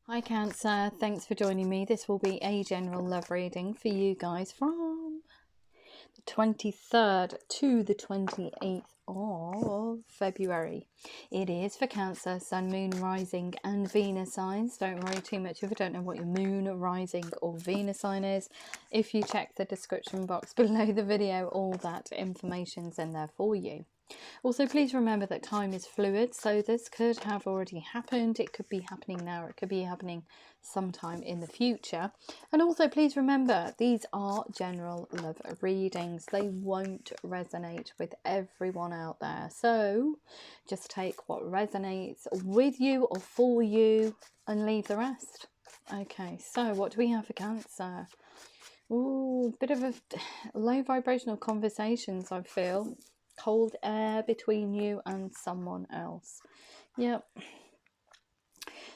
Hi Cancer, thanks for joining me. This will be a general love reading for you guys from the 23rd to the 28th of February. It is for Cancer, Sun, Moon, Rising and Venus signs. Don't worry too much if you don't know what your Moon, Rising or Venus sign is. If you check the description box below the video, all that information's in there for you. Also, please remember that time is fluid, so this could have already happened. It could be happening now. It could be happening sometime in the future. And also, please remember, these are general love readings. They won't resonate with everyone out there. So just take what resonates with you or for you and leave the rest. Okay, so what do we have for Cancer? Ooh, bit of a low vibrational conversations, I feel. Cold air between you and someone else. Yep.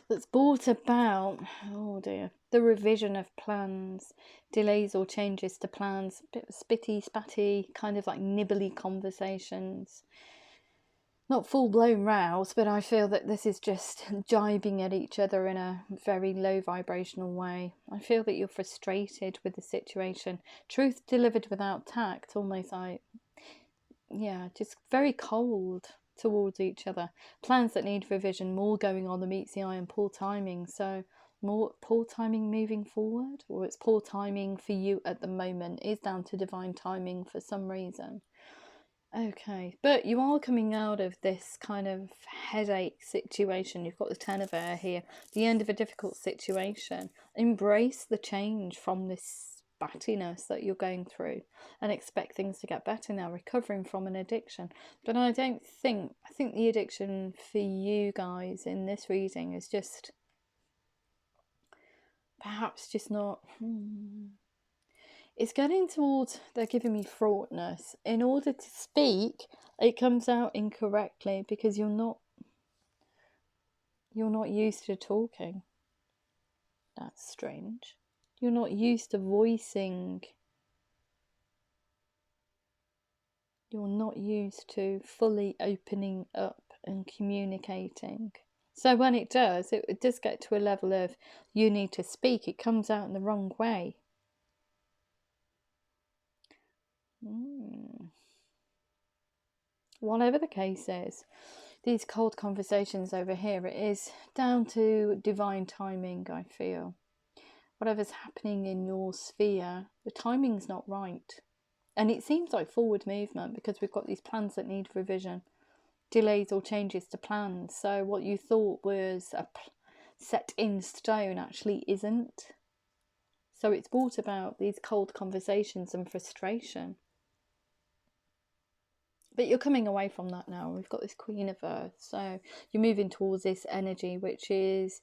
That's brought about, oh dear, the revision of plans, delays or changes to plans, a bit of spitty, spatty, kind of like nibbly conversations. Not full-blown rows, but I feel that this is just jibing at each other in a very low vibrational way. I feel that you're frustrated with the situation. Truth delivered without tact, almost like, yeah, just very cold towards each other. Plans that need revision, more going on than meets the eye, and poor timing. So more poor timing moving forward, or it's poor timing for you at the moment, is down to divine timing for some reason. Okay, but you are coming out of this kind of headache situation. You've got the Ten of Air here, the end of a difficult situation. Embrace the change from this battiness that you're going through and expect things to get better now, recovering from an addiction. But I think the addiction for you guys in this reading is just perhaps just not... It's getting towards, they're giving me fraughtness. In order to speak, it comes out incorrectly because you're not used to talking. That's strange. You're not used to voicing. You're not used to fully opening up and communicating. So when it does get to a level of you need to speak, it comes out in the wrong way. Whatever the case is, these cold conversations over here, it is down to divine timing, I feel. Whatever's happening in your sphere, the timing's not right. And it seems like forward movement because we've got these plans that need revision, delays or changes to plans. So what you thought was set in stone actually isn't. So it's brought about these cold conversations and frustration. But you're coming away from that now. We've got this Queen of Earth. So you're moving towards this energy, which is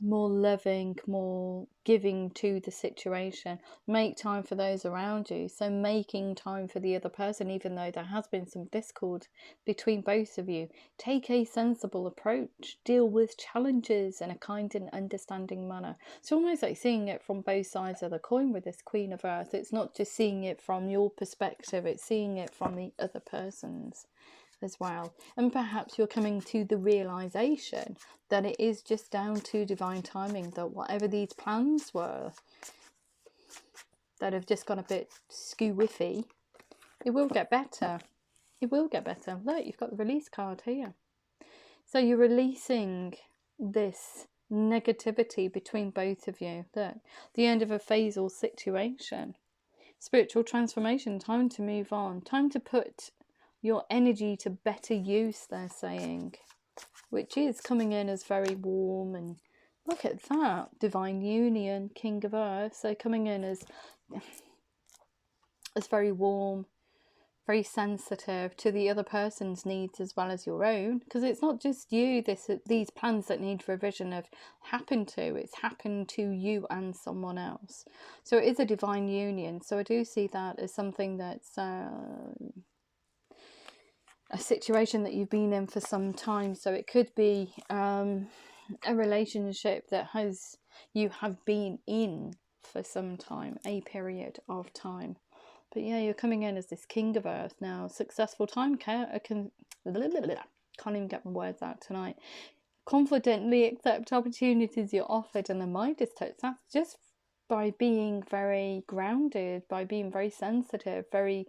more loving, more giving to the situation. Make time for those around you. So making time for the other person, even though there has been some discord between both of you. Take a sensible approach. Deal with challenges in a kind and understanding manner. It's almost like seeing it from both sides of the coin with this Queen of Earth. It's not just seeing it from your perspective, it's seeing it from the other person's as well. And perhaps you're coming to the realization that it is just down to divine timing, that whatever these plans were that have just gone a bit skew-whiffy, it will get better. It will get better. Look, you've got the release card here. So you're releasing this negativity between both of you. Look, the end of a phasal situation. Spiritual transformation, time to move on, time to put your energy to better use, they're saying, which is coming in as very warm. And look at that, divine union, King of Earth. So coming in as very warm, very sensitive to the other person's needs as well as your own, because it's not just you, these plans that need revision have happened to, it's happened to you and someone else. So it is a divine union. So I do see that as something that's a situation that you've been in for some time. So it could be a relationship that you have been in for some time, a period of time. But yeah, you're coming in as this King of Earth now. Successful time, can't even get my words out tonight. confidently accept opportunities you're offered, and the Midas touch, that's just by being very grounded, by being very sensitive, very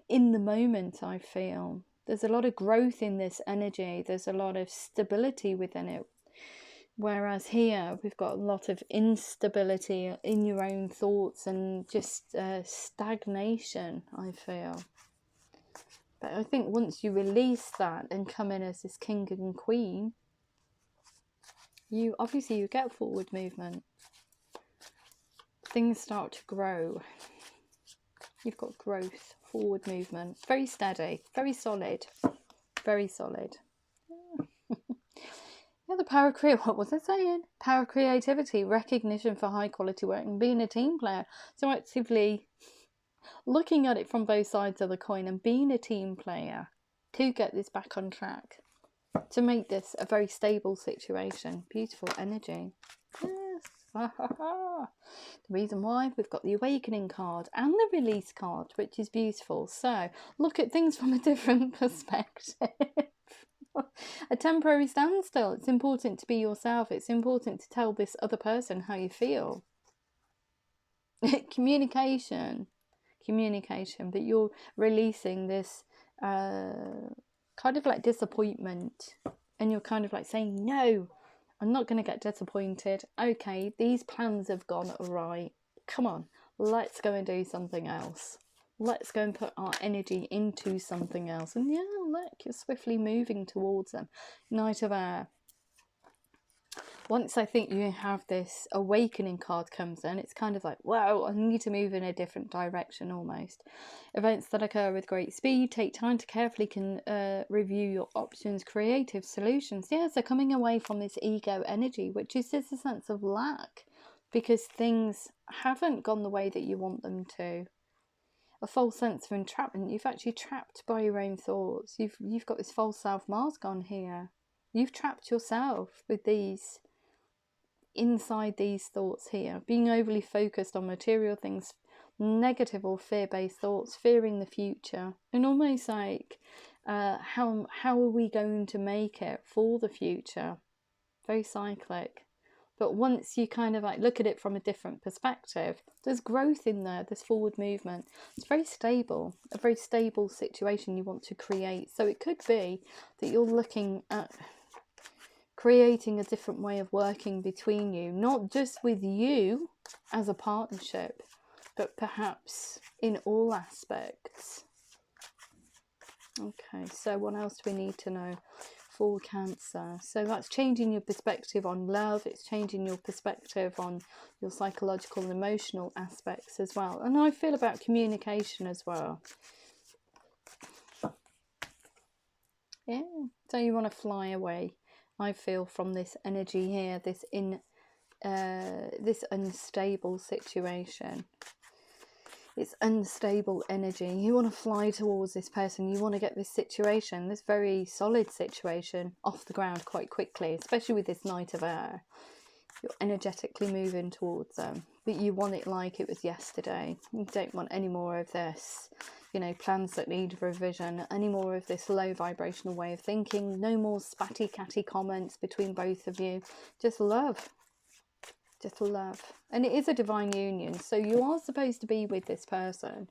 in the moment. I feel there's a lot of growth in this energy, there's a lot of stability within it, whereas here we've got a lot of instability in your own thoughts and just stagnation, I feel. But I think once you release that and come in as this king and queen, you get forward movement. Things start to grow. You've got growth, forward movement, very steady, very solid, very solid. Yeah, the power of what was I saying? Power of creativity, recognition for high quality work, and being a team player. So actively looking at it from both sides of the coin and being a team player to get this back on track, to make this a very stable situation. Beautiful energy. Yes. The reason why we've got the awakening card and the release card, which is beautiful. So look at things from a different perspective. A temporary standstill. It's important to be yourself. It's important to tell this other person how you feel. Communication, but you're releasing this kind of like disappointment, and you're kind of like saying, no, I'm not going to get disappointed. Okay, these plans have gone awry. Come on, let's go and do something else. Let's go and put our energy into something else. And yeah, look, you're swiftly moving towards them. Knight of Air. Once I think you have this awakening card comes in, it's kind of like, wow, I need to move in a different direction almost. Events that occur with great speed. Take time to carefully review your options, creative solutions. Yeah, so coming away from this ego energy, which is just a sense of lack because things haven't gone the way that you want them to. A false sense of entrapment. You've actually trapped by your own thoughts. You've got this false self mask on here. You've trapped yourself with these, inside these thoughts here. Being overly focused on material things, negative or fear-based thoughts, fearing the future, and almost like how are we going to make it for the future? Very cyclic. But once you kind of like look at it from a different perspective, there's growth in there, there's forward movement. It's very stable, a very stable situation you want to create. So it could be that you're looking at creating a different way of working between you, not just with you as a partnership, but perhaps in all aspects. Okay, so what else do we need to know? For Cancer, so that's changing your perspective on love, it's changing your perspective on your psychological and emotional aspects as well. And I feel about communication as well. Yeah, so you want to fly away, I feel, from this energy here, this unstable situation. It's unstable energy. You want to fly towards this person. You want to get this situation, this very solid situation, off the ground quite quickly, especially with this Knight of Air. You're energetically moving towards them, but you want it like it was yesterday. You don't want any more of this, you know, plans that need revision, any more of this low vibrational way of thinking, no more spatty catty comments between both of you. Just love. Just love. And it is a divine union, so you are supposed to be with this person,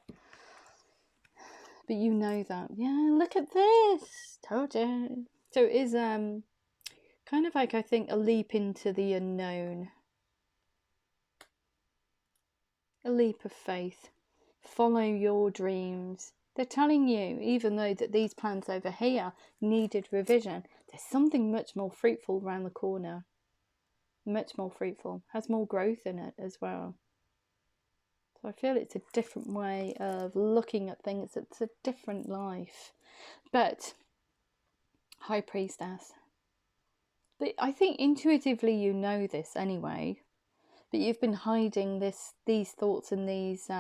but you know that. Yeah, look at this, told you. So it is kind of like, I think, a leap into the unknown, a leap of faith. Follow your dreams. They're telling you, even though that these plans over here needed revision, there's something much more fruitful around the corner. Much more fruitful, has more growth in it as well. So I feel it's a different way of looking at things. It's a different life. But High Priestess, but I think intuitively you know this anyway, but you've been hiding these thoughts and these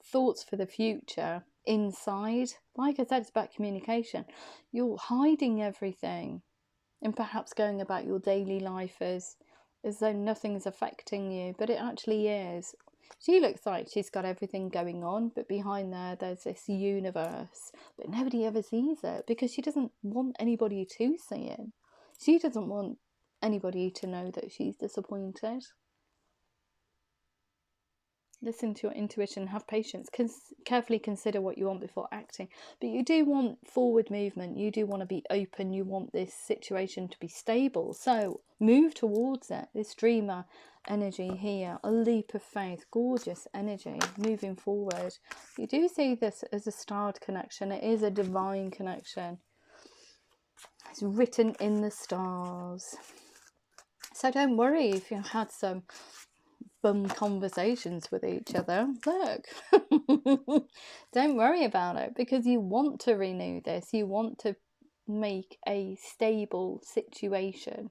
thoughts for the future inside. Like I said, it's about communication. You're hiding everything and perhaps going about your daily life as though nothing's affecting you, but it actually is. She looks like she's got everything going on, but behind there, there's this universe. But nobody ever sees it because she doesn't want anybody to see it. She doesn't want anybody to know that she's disappointed. Listen to your intuition, have patience, carefully consider what you want before acting. But you do want forward movement, you do want to be open, you want this situation to be stable. So move towards it. This dreamer energy here, a leap of faith, gorgeous energy, moving forward. You do see this as a starred connection. It is a divine connection. It's written in the stars. So don't worry if you've had some bum conversations with each other. Look, don't worry about it, because you want to renew this. You want to make a stable situation.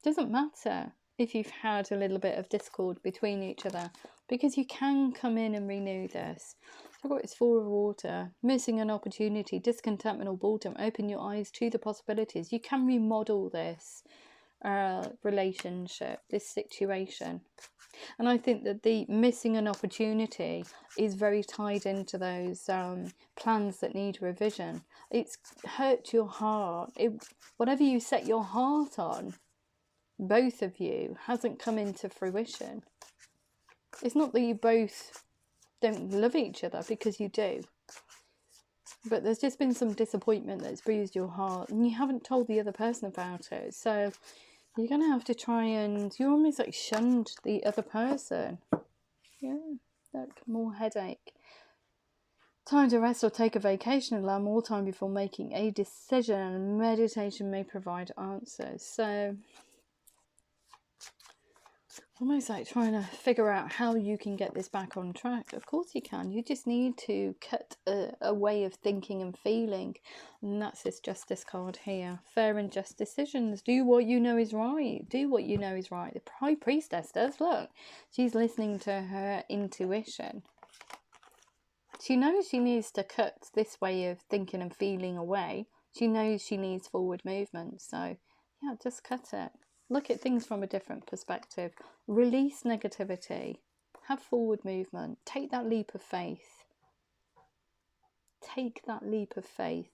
Doesn't matter if you've had a little bit of discord between each other, because you can come in and renew this. So I've got this Four of Water, missing an opportunity, discontentment or boredom. Open your eyes to the possibilities. You can remodel this relationship, this situation. And I think that the missing an opportunity is very tied into those plans that need revision. It's hurt your heart. Whatever you set your heart on, both of you, hasn't come into fruition. It's not that you both don't love each other, because you do. But there's just been some disappointment that's bruised your heart, and you haven't told the other person about it. So you're going to have to try and... You almost like shunned the other person. Yeah, look, more headache. Time to rest or take a vacation. Allow more time before making a decision. Meditation may provide answers. So almost like trying to figure out how you can get this back on track. Of course you can. You just need to cut a way of thinking and feeling. And that's this Justice card here. Fair and just decisions. Do what you know is right. Do what you know is right. The High Priestess does. Look, she's listening to her intuition. She knows she needs to cut this way of thinking and feeling away. She knows she needs forward movement. So yeah, just cut it. Look at things from a different perspective. Release negativity. Have forward movement. Take that leap of faith. Take that leap of faith.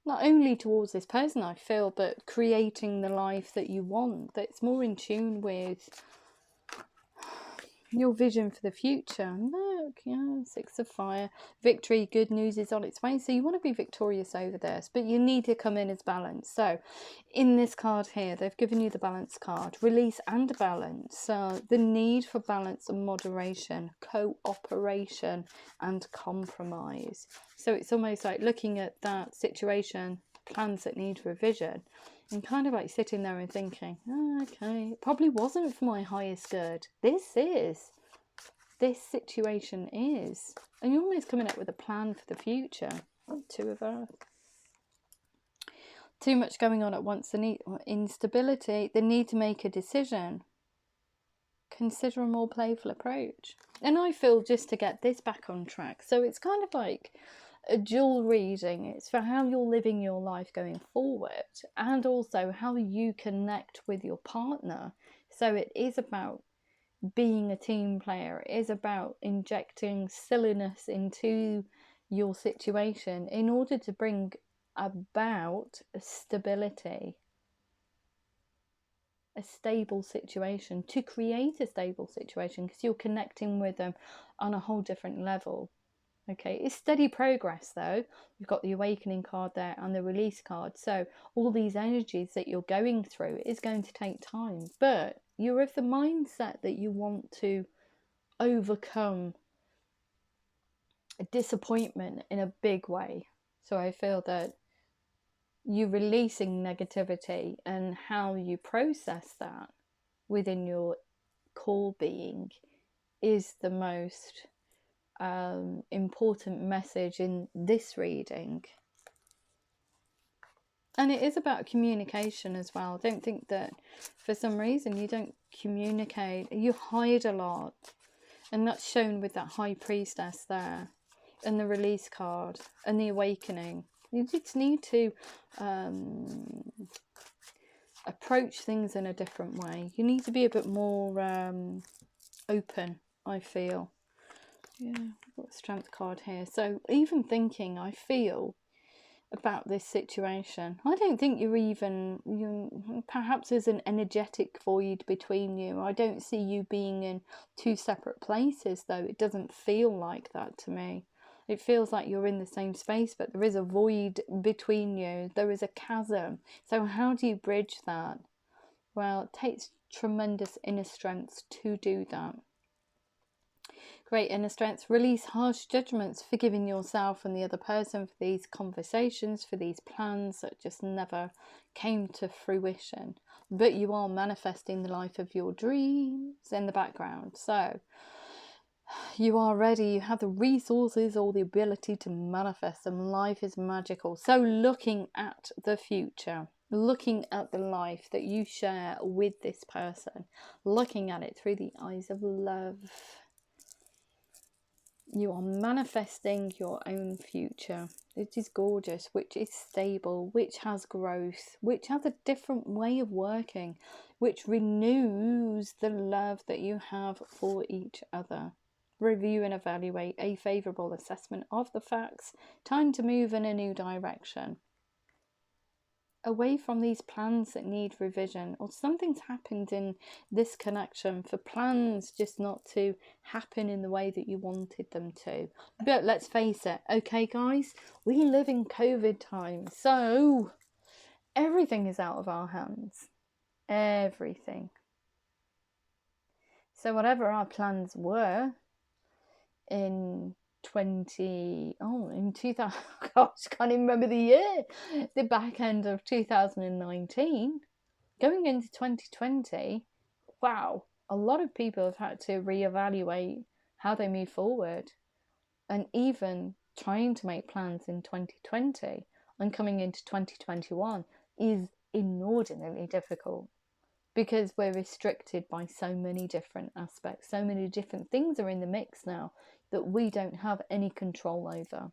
Not only towards this person, I feel, but creating the life that you want, that's more in tune with your vision for the future. Look, yeah, Six of Fire. Victory, good news is on its way. So you want to be victorious over this, but you need to come in as balance. So in this card here, they've given you the balance card. Release and balance. So the need for balance and moderation, cooperation and compromise. So it's almost like looking at that situation, plans that need revision, and kind of like sitting there and thinking, oh, okay, it probably wasn't for my highest good. This situation is. And you're almost coming up with a plan for the future. Oh, Two of Earth. Too much going on at once. The need, instability, the need to make a decision. Consider a more playful approach. And I feel just to get this back on track. So it's kind of like a dual reading. It's for how you're living your life going forward, and also how you connect with your partner. So it is about being a team player. It is about injecting silliness into your situation in order to bring about a stability, a stable situation, to create a stable situation, because you're connecting with them on a whole different level. Okay, it's steady progress though. You've got the Awakening card there and the Release card. So all these energies that you're going through is going to take time. But you're of the mindset that you want to overcome a disappointment in a big way. So I feel that you releasing negativity and how you process that within your core being is the most important message in this reading. And it is about communication as well. Don't think that for some reason you don't communicate. You hide a lot, and that's shown with that High Priestess there, and the Release card and the Awakening. You just need to approach things in a different way. You need to be a bit more open, I feel. Yeah, I've got a strength card here. So even thinking, I feel about this situation, I don't think perhaps there's an energetic void between you. I don't see you being in two separate places, though. It doesn't feel like that to me. It feels like you're in the same space, but there is a void between you. There is a chasm. So how do you bridge that? Well, it takes tremendous inner strength to do that. Great inner strength. Release harsh judgments, forgiving yourself and the other person for these conversations, for these plans that just never came to fruition. But you are manifesting the life of your dreams in the background. So you are ready. You have the resources or the ability to manifest them. Life is magical. So looking at the future, looking at the life that you share with this person, looking at it through the eyes of love. You are manifesting your own future. It is gorgeous, which is stable, which has growth, which has a different way of working, which renews the love that you have for each other. Review and evaluate a favourable assessment of the facts. Time to move in a new direction. Away from these plans that need revision, or something's happened in this connection for plans just not to happen in the way that you wanted them to. But let's face it, okay guys, we live in COVID times, so everything is out of our hands. Everything. So whatever our plans were in 2000, gosh, can't even remember the year, the back end of 2019, going into 2020, wow, a lot of people have had to reevaluate how they move forward, and even trying to make plans in 2020 and coming into 2021 is inordinately difficult, because we're restricted by so many different aspects. So many different things are in the mix now that we don't have any control over.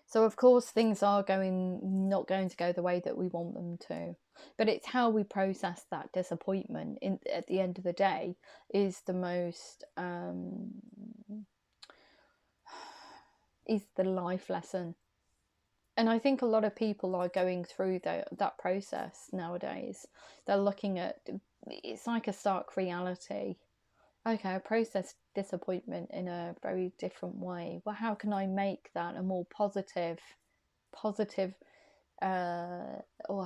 So of course things are not going to go the way that we want them to, but it's how we process that disappointment at the end of the day is the most is the life lesson. And I think a lot of people are going through that process nowadays. They're looking at, it's like a stark reality. Okay, I process disappointment in a very different way. Well, how can I make that a more positive, or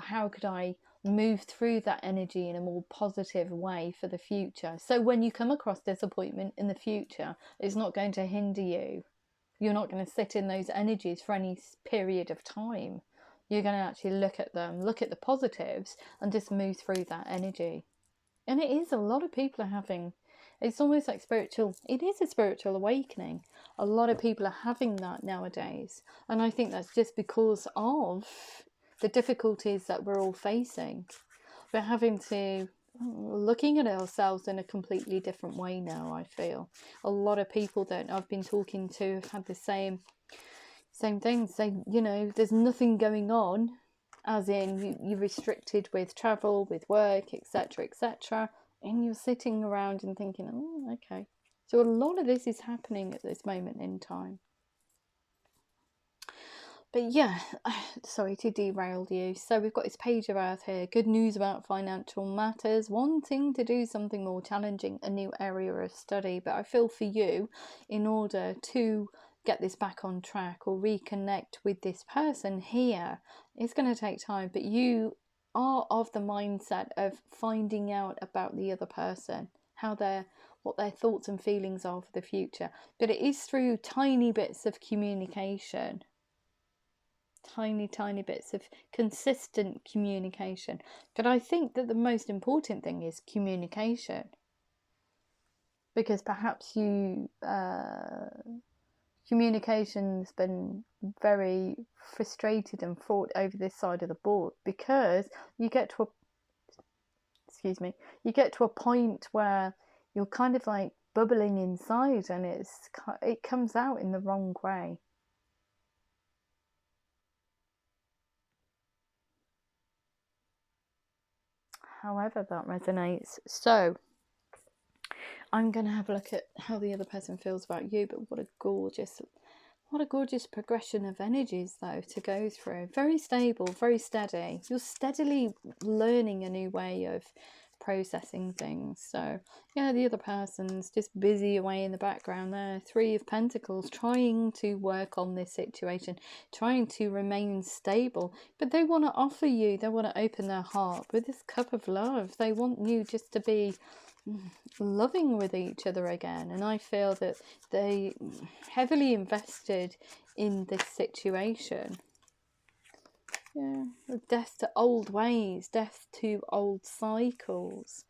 how could I move through that energy in a more positive way for the future? So when you come across disappointment in the future, it's not going to hinder you. You're not going to sit in those energies for any period of time. You're going to actually look at them, look at the positives, and just move through that energy. And it is, a lot of people are having, it's almost like it is a spiritual awakening. A lot of people are having that nowadays. And I think that's just because of the difficulties that we're all facing. We're having to, looking at ourselves in a completely different way now, I feel. A lot of people that I've been talking to have had the same things. They, there's nothing going on, as in you're restricted with travel, with work, etc., etc., and you're sitting around and thinking, oh, okay. So a lot of this is happening at this moment in time. But yeah, sorry to derail you. So we've got this page of earth here. Good news about financial matters. Wanting to do something more challenging, a new area of study. But I feel for you, in order to get this back on track or reconnect with this person here, it's going to take time. But you are of the mindset of finding out about the other person, what their thoughts and feelings are for the future. But it is through tiny bits of communication. Tiny bits of consistent communication. But I think that the most important thing is communication, because perhaps communication's been very frustrated and fraught over this side of the board, because you get to a point where you're kind of like bubbling inside, and it comes out in the wrong way. However that resonates. So I'm going to have a look at how the other person feels about you, but what a gorgeous progression of energies though to go through. Very stable, very steady. You're steadily learning a new way of processing things. So yeah, the other person's just busy away in the background there. 3 of Pentacles, trying to work on this situation, trying to remain stable, but they want to offer you, they want to open their heart with this cup of love. They want you just to be loving with each other again, and I feel that they heavily invested in this situation. Yeah, death to old ways, death to old cycles.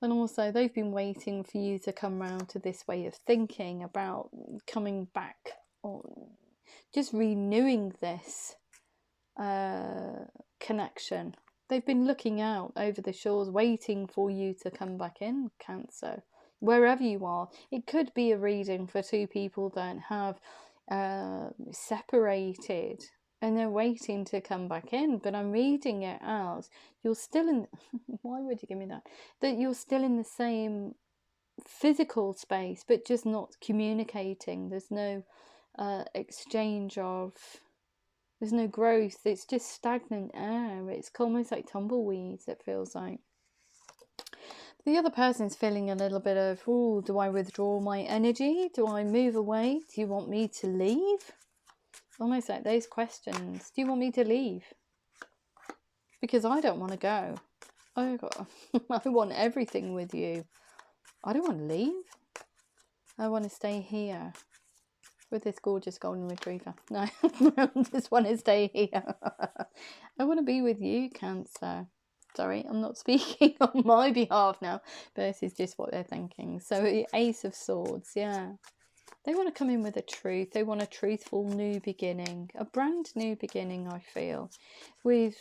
And also they've been waiting for you to come round to this way of thinking about coming back, or just renewing this connection. They've been looking out over the shores, waiting for you to come back in, Cancer. Wherever you are, it could be a reading for 2 people that have separated, and they're waiting to come back in. But I'm reading it as you're still in. Why would you give me that? That you're still in the same physical space, but just not communicating. There's no exchange of. There's no growth. It's just stagnant air. It's almost like tumbleweeds, it feels like. The other person's feeling a little bit of, oh, do I withdraw my energy? Do I move away? Do you want me to leave? Almost like those questions. Do you want me to leave? Because I don't want to go. I want everything with you. I don't want to leave. I want to stay here with this gorgeous golden retriever. No, I just want to stay here. I want to be with you, Cancer. Sorry, I'm not speaking on my behalf now, but this is just what they're thinking. So Ace of Swords, yeah. They want to come in with a truth. They want a truthful new beginning, a brand new beginning, I feel. With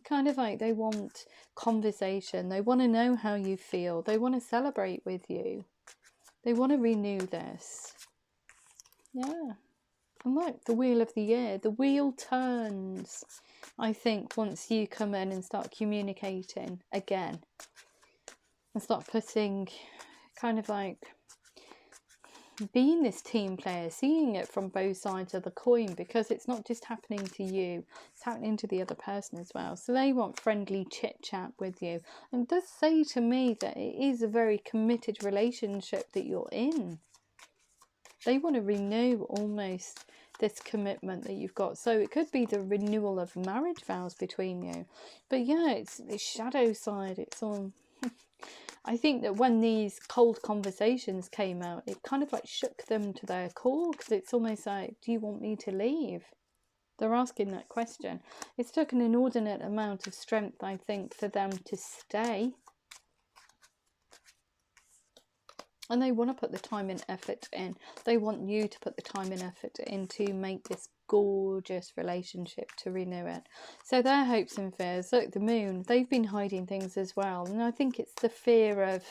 kind of like, they want conversation. They want to know how you feel. They want to celebrate with you. They want to renew this. Yeah. And like the wheel of the year, the wheel turns, I think, once you come in and start communicating again. And start putting, kind of like, being this team player, seeing it from both sides of the coin, because it's not just happening to you, it's happening to the other person as well. So they want friendly chit chat with you, and it does say to me that it is a very committed relationship that you're in. They want to renew almost this commitment that you've got. So it could be the renewal of marriage vows between you. But yeah, it's the shadow side. It's on. I think that when these cold conversations came out, it kind of like shook them to their core, because it's almost like, do you want me to leave? They're asking that question. It's took an inordinate amount of strength, I think, for them to stay. And they want to put the time and effort in. They want you to put the time and effort in to make this gorgeous relationship, to renew it. So their hopes and fears, look, the moon, they've been hiding things as well. And I think it's the fear of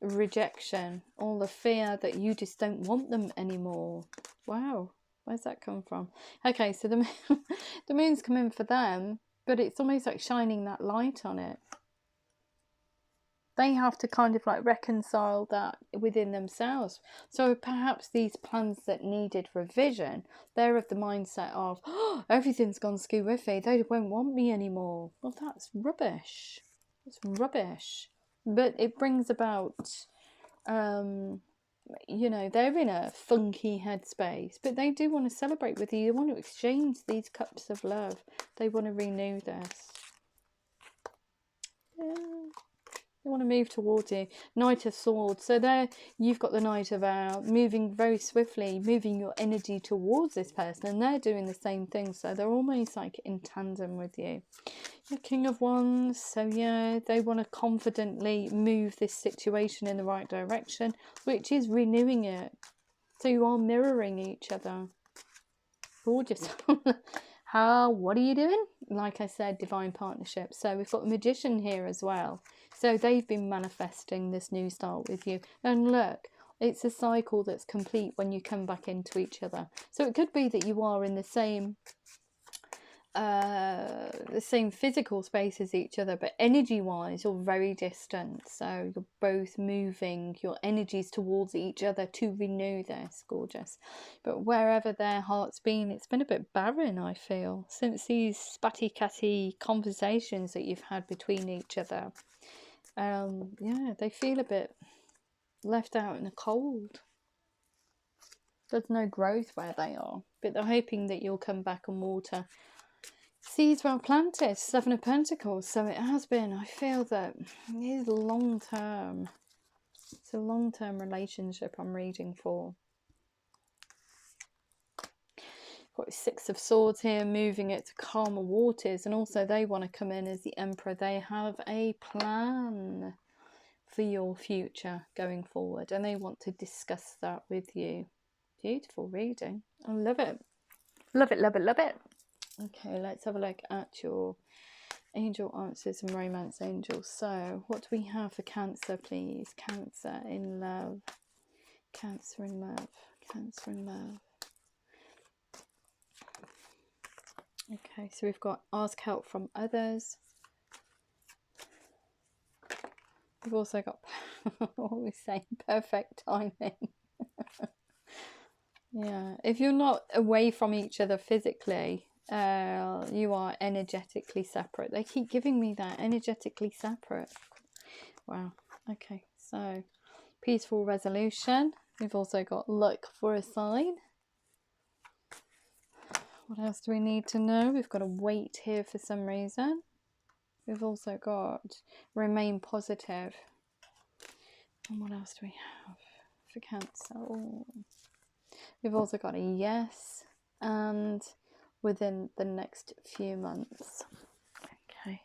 rejection, or the fear that you just don't want them anymore. Wow, where's that come from? Okay, so the moon's come in for them, but it's almost like shining that light on it. They have to kind of like reconcile that within themselves. So perhaps these plans that needed revision, they're of the mindset of, oh, everything's gone skew-whiffy, they won't want me anymore. Well, that's rubbish. It's rubbish. But it brings about, you know, they're in a funky headspace, but they do want to celebrate with you. They want to exchange these cups of love. They want to renew this. Yeah. They want to move towards you. Knight of Swords. So there you've got the Knight of moving very swiftly, moving your energy towards this person, and they're doing the same thing. So they're almost like in tandem with you. The King of Wands. So yeah, they want to confidently move this situation in the right direction, which is renewing it. So you are mirroring each other. Gorgeous. What are you doing? Like I said, divine partnership. So we've got the Magician here as well. So they've been manifesting this new start with you. And look, it's a cycle that's complete when you come back into each other. So it could be that you are in the same the same physical space as each other, but energy wise you're very distant, so you're both moving your energies towards each other to renew this. Gorgeous. But wherever their heart's been, it's been a bit barren, I feel, since these spatty catty conversations that you've had between each other. Yeah, they feel a bit left out in the cold. There's no growth where they are, but they're hoping that you'll come back and water seeds well planted. 7 of Pentacles. So it has been. I feel that it is long term. It's a long term relationship I'm reading for. Got 6 of Swords here, moving it to calmer waters, and also they want to come in as the Emperor. They have a plan for your future going forward, and they want to discuss that with you. Beautiful reading. I love it. Love it, love it, love it. Okay, let's have a look at your angel answers and romance angels. So, what do we have for Cancer, please? Cancer in love. Cancer in love. Cancer in love. Okay, so we've got ask help from others. We've also got, what are we saying? Perfect timing. Yeah, if you're not away from each other physically, you are energetically separate. They keep giving me that, energetically separate. Wow. Okay, so peaceful resolution. We've also got look for a sign. What else do we need to know? We've got a wait here for some reason. We've also got remain positive. And what else do we have for Cancer? Oh. We've also got a yes, and within the next few months. Okay.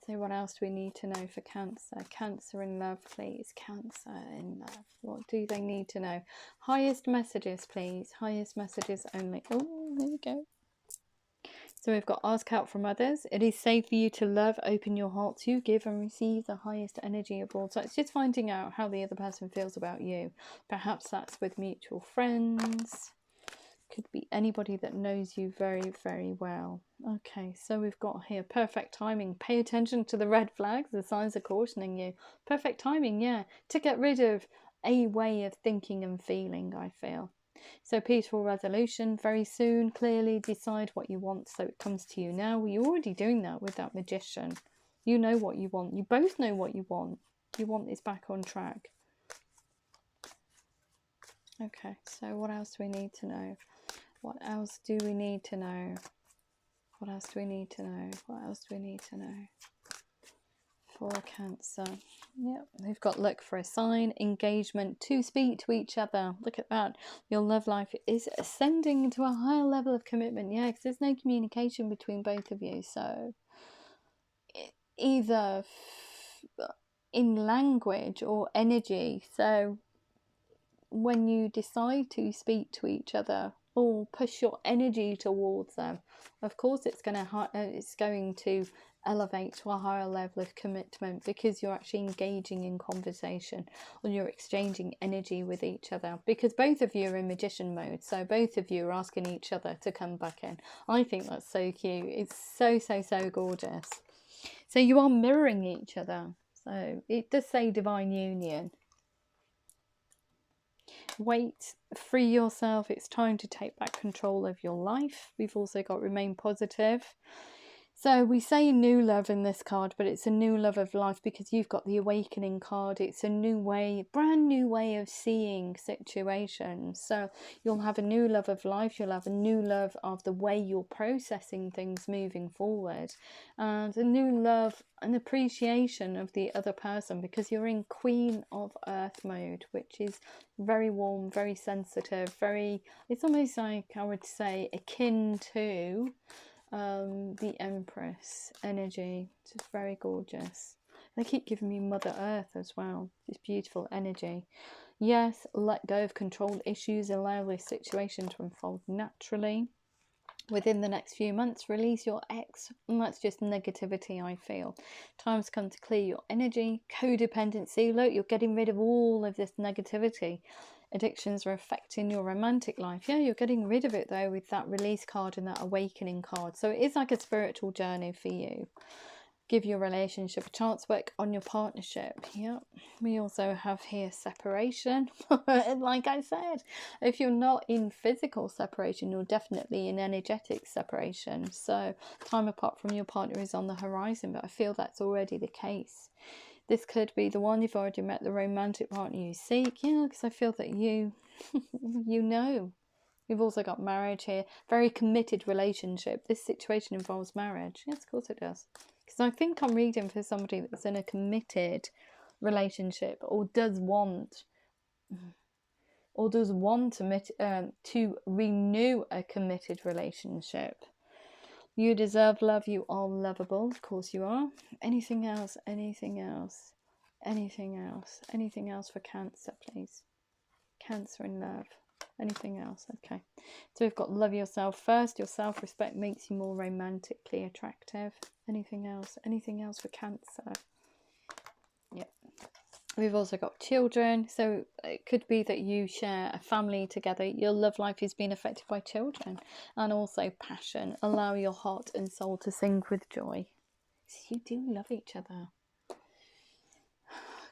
So what else do we need to know for Cancer? Cancer in love, please. Cancer in love. What do they need to know? Highest messages, please. Highest messages only. Oh, there we go. So we've got ask help from others. It is safe for you to love, open your heart to, give and receive the highest energy abroad. So it's just finding out how the other person feels about you. Perhaps that's with mutual friends. Could be anybody that knows you very, very well. Okay, so we've got here perfect timing. Pay attention to the red flags. The signs are cautioning you. Perfect timing, yeah. To get rid of a way of thinking and feeling, I feel. So peaceful resolution very soon. Clearly decide what you want so it comes to you now. Well, you're already doing that with that Magician. You know what you want. You both know what you want. You want this back on track. Okay, so what else do we need to know? What else do we need to know? What else do we need to know? What else do we need to know? For Cancer. Yep, we've got look for a sign, engagement, to speak to each other. Look at that. Your love life is ascending to a higher level of commitment. Yeah, because there's no communication between both of you. So either in language or energy. So when you decide to speak to each other or push your energy towards them, of course it's going to elevate to a higher level of commitment, because you're actually engaging in conversation or you're exchanging energy with each other, because both of you are in Magician mode. So both of you are asking each other to come back in. I think that's so cute. It's so, so, so gorgeous. So you are mirroring each other. So it does say divine union. Wait, free yourself. It's time to take back control of your life. We've also got remain positive. So we say new love in this card, but it's a new love of life because you've got the awakening card. It's a new way, brand new way of seeing situations. So you'll have a new love of life. You'll have a new love of the way you're processing things moving forward, and a new love and appreciation of the other person, because you're in Queen of Earth mode, which is very warm, very sensitive, very, it's almost like, I would say, akin to the Empress energy. It's very gorgeous. They keep giving me Mother Earth as well. It's beautiful energy. Yes, let go of controlled issues. Allow this situation to unfold naturally. Within the next few months, release your ex. And that's just negativity, I feel. Time's come to clear your energy. Codependency. Look, you're getting rid of all of this negativity. Addictions are affecting your romantic life. Yeah, you're getting rid of it though with that release card and that awakening card. So it is like a spiritual journey for you. Give your relationship a chance, work on your partnership. Yep. We also have here separation. Like I said, if you're not in physical separation, you're definitely in energetic separation. So time apart from your partner is on the horizon, but I feel that's already the case. This could be the one. You've already met the romantic partner you seek. Yeah, because I feel that you know. We've also got marriage here. Very committed relationship. This situation involves marriage. Yes, of course it does. Because I think I'm reading for somebody that's in a committed relationship or does want to renew a committed relationship. You deserve love. You are lovable. Of course you are. Anything else? Anything else? Anything else? Anything else for Cancer, please? Cancer in love. Anything else? Okay. So we've got love yourself first. Your self-respect makes you more romantically attractive. Anything else? Anything else for Cancer? Yep. We've also got children. So it could be that you share a family together. Your love life is being affected by children. And also passion. Allow your heart and soul to sing with joy. So you do love each other.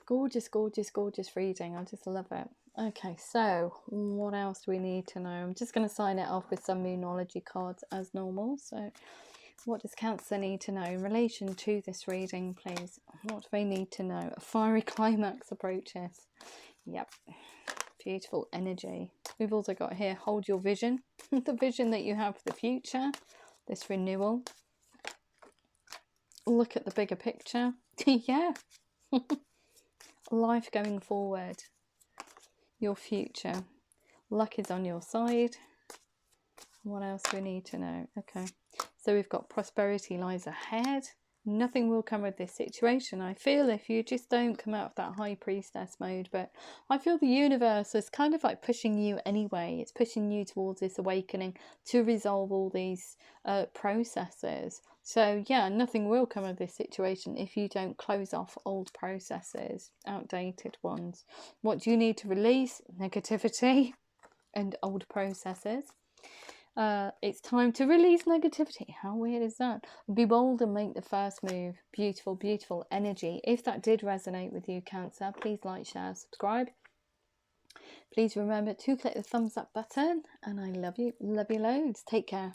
Gorgeous, gorgeous, gorgeous reading. I just love it. Okay, so what else do we need to know? I'm just going to sign it off with some Moonology cards as normal. So what does Cancer need to know in relation to this reading, please? What do they need to know? A fiery climax approaches. Yep. Beautiful energy. We've also got here, hold your vision. The vision that you have for the future. This renewal. Look at the bigger picture. Yeah. Life going forward. Your future. Luck is on your side. What else do we need to know? Okay, so we've got prosperity lies ahead. Nothing will come of this situation, I feel, if you just don't come out of that high priestess mode. But I feel the universe is kind of like pushing you anyway. It's pushing you towards this awakening to resolve all these processes. So yeah, nothing will come of this situation if you don't close off old processes, outdated ones. What do you need to release? Negativity and old processes. It's time to release negativity. How weird is that? Be bold and make the first move. Beautiful, beautiful energy. If that did resonate with you, Cancer, please like, share, subscribe. Please remember to click the thumbs up button. And I love you loads. Take care.